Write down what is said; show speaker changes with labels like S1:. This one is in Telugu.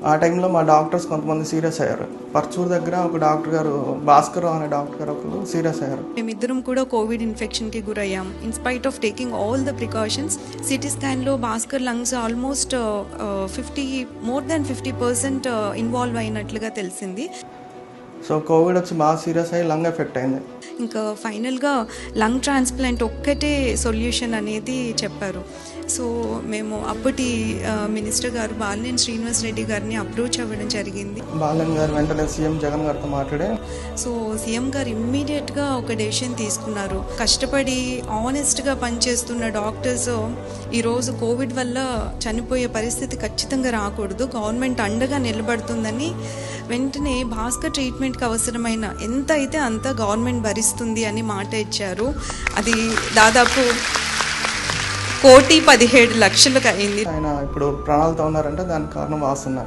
S1: ఆ టైంలో మా డాక్టర్స్ కొంతమంది సీరియస్ అయ్యారు. పర్చూరు దగ్గర ఒక డాక్టర్ గారు, భాస్కర్ అనే డాక్టర్ గారు ఒకరు సీరియస్ అయ్యారు.
S2: మేమిద్దరం కూడా కోవిడ్ ఇన్ఫెక్షన్కి గురయ్యాం. In spite of taking all the precautions, CT స్కాన్లో భాస్కర్ లంగ్స్ ఆల్మోస్ట్ 50% ఇన్వాల్వ్ అయినట్లుగా తెలిసింది.
S1: సో కోవిడ్ వచ్చి బాగా సీరియస్ అయ్యి లంగ్ ఎఫెక్ట్ అయింది.
S2: ఇంకా ఫైనల్గా లంగ్ ట్రాన్స్ప్లాంట్ ఒక్కటే సొల్యూషన్ అనేది చెప్పారు. సో మేము అప్పటి మినిస్టర్ గారు బాలినేని శ్రీనివాస్ రెడ్డి గారిని అప్రోచ్ అవ్వడం జరిగింది.
S1: బాలినేని గారు వెంటనే సీఎం జగన్ గారితో మాట్లాడే
S2: సో సీఎం గారు ఇమ్మీడియట్గా ఒక డెసిషన్ తీసుకున్నారు. కష్టపడి ఆనెస్ట్గా పనిచేస్తున్న డాక్టర్స్ ఈరోజు కోవిడ్ వల్ల చనిపోయే పరిస్థితి ఖచ్చితంగా రాకూడదు, గవర్నమెంట్ అండగా నిలబడుతుందని వెంటనే భాస్కర్ ట్రీట్మెంట్కి అవసరమైన ఎంత అయితే అంత గవర్నమెంట్ భరిస్తుంది అని మాట ఇచ్చారు. అది దాదాపు 1,17,00,000 అయింది.
S1: ఆయన ఇప్పుడు ప్రాణాలతో ఉన్నారంటే దానికి కారణం వాస్తున్నారు.